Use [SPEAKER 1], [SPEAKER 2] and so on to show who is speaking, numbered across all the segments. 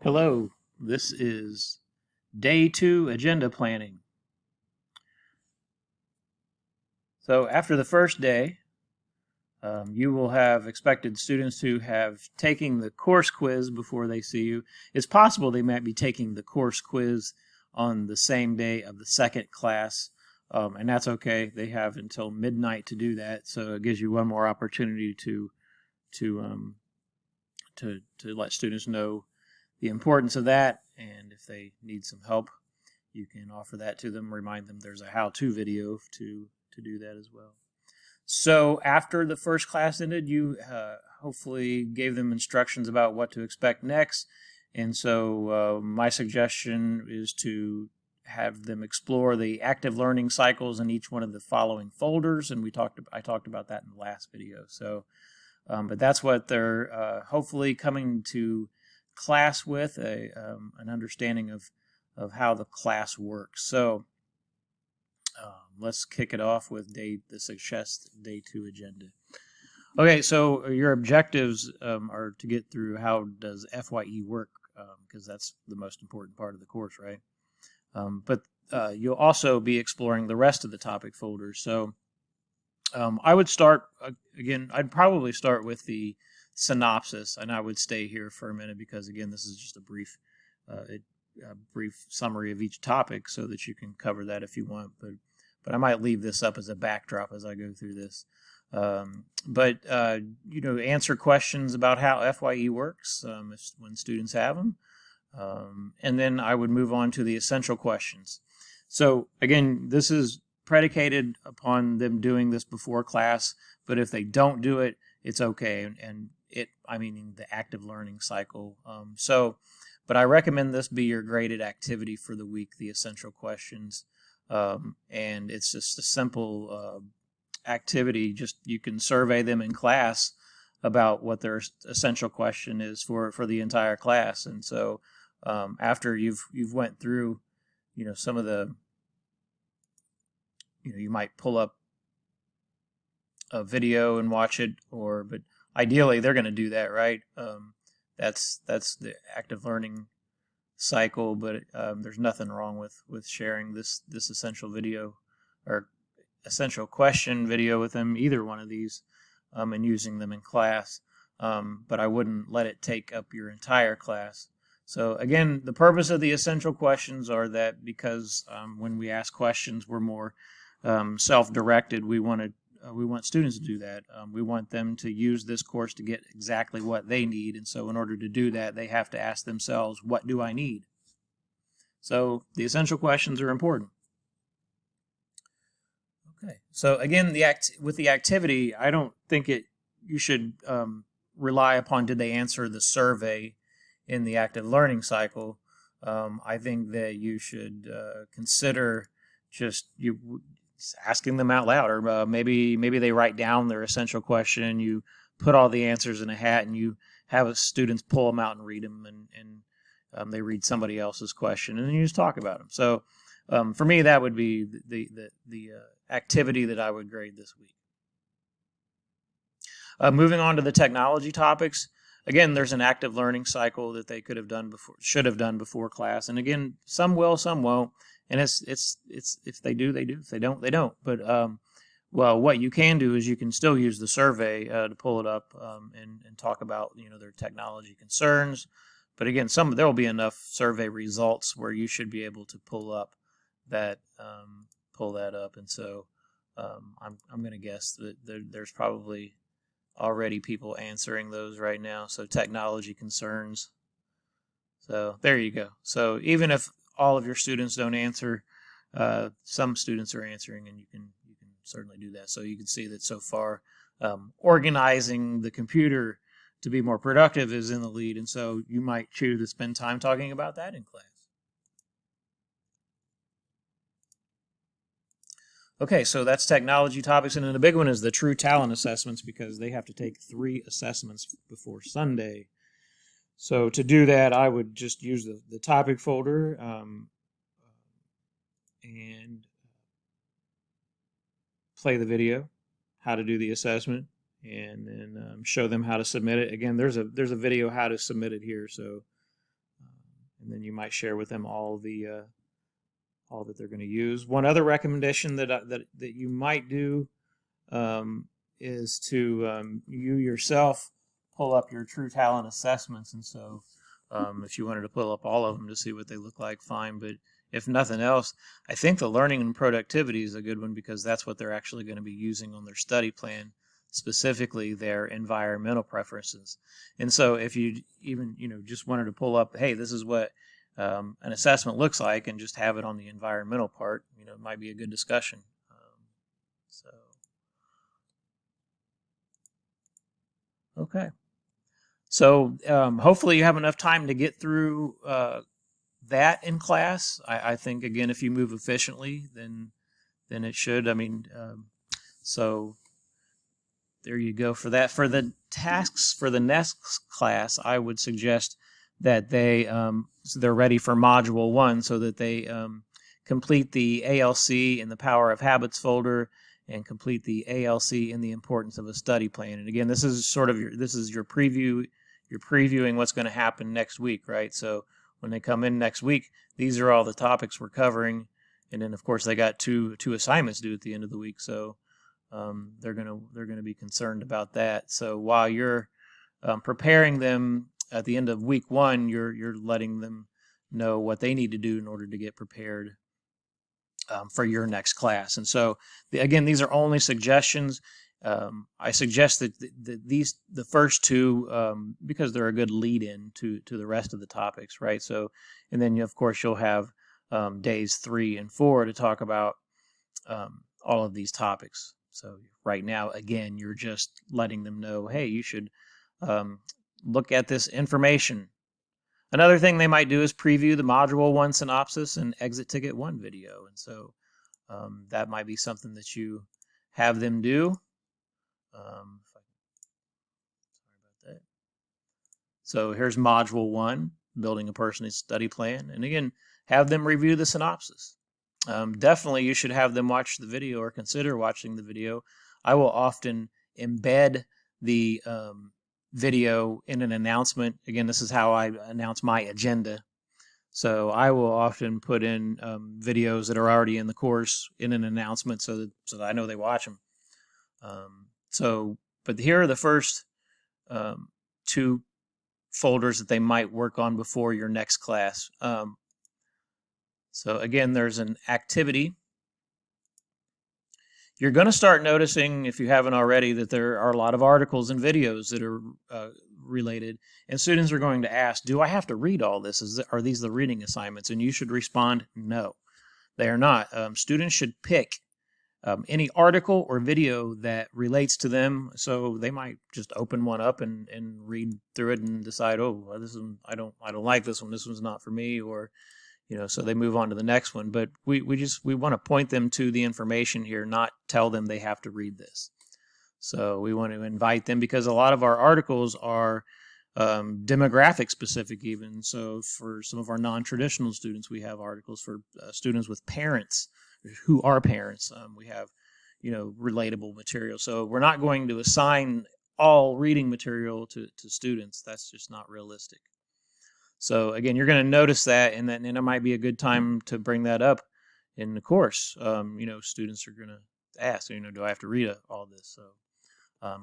[SPEAKER 1] Hello, this is day 2 agenda planning. So after the first day, you will have expected students to have taken the course quiz before they see you. It's possible they might be taking the course quiz on the same day of the second class, and that's okay. They have until midnight to do that, so it gives you one more opportunity to let students know the importance of that, and if they need some help, you can offer that to them. Remind them there's a how-to video to do that as well. So after the first class ended, you hopefully gave them instructions about what to expect next. And so my suggestion is to have them explore the active learning cycles in each one of the following folders. And I talked about that in the last video. So, but that's what they're hopefully coming to class with, an understanding of how the class works. So let's kick it off with the suggest day 2 agenda. Okay, so your objectives are to get through how does FYE work, because that's the most important part of the course, right? But you'll also be exploring the rest of the topic folders. So I would start, again, I'd probably start with the synopsis, and I would stay here for a minute because, again, this is just a brief summary of each topic so that you can cover that if you want. But I might leave this up as a backdrop as I go through this. Answer questions about how FYE works when students have them. And then I would move on to the essential questions. So again, this is predicated upon them doing this before class, but if they don't do it, it's okay. I mean the active learning cycle. But I recommend this be your graded activity for the week, the essential questions. And it's just a simple activity. Just you can survey them in class about what their essential question is for the entire class. And so after you've went through, some of the, you might pull up a video and watch it, but ideally they're going to do that, right? That's the active learning cycle, but there's nothing wrong with sharing this essential video or essential question video with them, either one of these, and using them in class. But I wouldn't let it take up your entire class. So again, the purpose of the essential questions are that because when we ask questions, we're more self-directed. We want students to do that. We want them to use this course to get exactly what they need. And so in order to do that, they have to ask themselves, what do I need? So the essential questions are important. Okay. So again, with the activity, I don't think you should rely upon did they answer the survey in the active learning cycle. I think that you should consider just asking them out loud, or maybe they write down their essential question. You put all the answers in a hat, and you have students pull them out and read them, and they read somebody else's question, and then you just talk about them. So for me, that would be the activity that I would grade this week. Moving on to the technology topics. Again, there's an active learning cycle that they should have done before class, and again, some will, some won't. And it's if they do, they do. If they don't, they don't. But what you can do is you can still use the survey to pull it up and talk about their technology concerns. But again, there will be enough survey results where you should be able to pull that up. And so I'm going to guess that there's probably already people answering those right now. So technology concerns. So there you go. So even if all of your students don't answer, some students are answering, and you can certainly do that. So you can see that so far, organizing the computer to be more productive is in the lead, and so you might choose to spend time talking about that in class. Okay, so that's technology topics, and then the big one is the true talent assessments, because they have to take 3 assessments before Sunday. So to do that, I would just use the topic folder and play the video, how to do the assessment, and then show them how to submit it. Again, there's a video how to submit it here, so and then you might share with them all that they're going to use. One other recommendation that you might do is to you yourself pull up your True Talent assessments, and so if you wanted to pull up all of them to see what they look like, fine. But if nothing else, I think the learning and productivity is a good one, because that's what they're actually going to be using on their study plan, specifically their environmental preferences. And so if you even just wanted to pull up, hey, this is what an assessment looks like, and just have it on the environmental part, it might be a good discussion. Okay. So hopefully you have enough time to get through that in class. I think, again, if you move efficiently, then it should. So there you go for that. For the tasks for the next class, I would suggest that they're ready for Module 1, so that they complete the ALC in the Power of Habits folder, and complete the ALC in the Importance of a Study Plan. And again, this is your preview. You're previewing what's going to happen next week, right? So when they come in next week, these are all the topics we're covering, and then of course they got two assignments due at the end of the week, so they're gonna be concerned about that. So while you're preparing them at the end of week 1, you're letting them know what they need to do in order to get prepared for your next class. And so again, these are only suggestions. I suggest that the first two, because they're a good lead-in to the rest of the topics, right? So, and then of course you'll have days 3 and 4 to talk about all of these topics. So right now, again, you're just letting them know, hey, you should look at this information. Another thing they might do is preview the Module 1 synopsis and Exit Ticket 1 video. And so that might be something that you have them do. Sorry about that. So here's Module 1, Building a Personal Study Plan. And again, have them review the synopsis. Definitely you should have them watch the video, or consider watching the video. I will often embed the video in an announcement. Again, this is how I announce my agenda. So I will often put in videos that are already in the course in an announcement, so that I know they watch them. But here are the first 2 folders that they might work on before your next class. So again, there's an activity. You're going to start noticing, if you haven't already, that there are a lot of articles and videos that are related, and students are going to ask, do I have to read all this? Are these the reading assignments? And you should respond, no, they are not. Students should pick any article or video that relates to them. So they might just open one up and read through it and decide, oh, this one, I don't like this one. This one's not for me, or so they move on to the next one. But we want to point them to the information here, not tell them they have to read this. So we want to invite them, because a lot of our articles are demographic specific even. So for some of our non-traditional students, we have articles. For students with parents who are parents, we have relatable material. So we're not going to assign all reading material to students. That's just not realistic. So again, you're going to notice that, and then it might be a good time to bring that up in the course. Students are going to ask, do I have to read all this?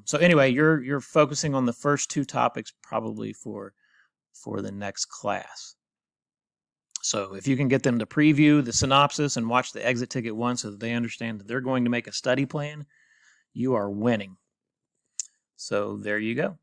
[SPEAKER 1] So anyway, you're focusing on the first 2 topics probably for the next class. So if you can get them to preview the synopsis and watch the Exit Ticket 1, so that they understand that they're going to make a study plan, you are winning. So there you go.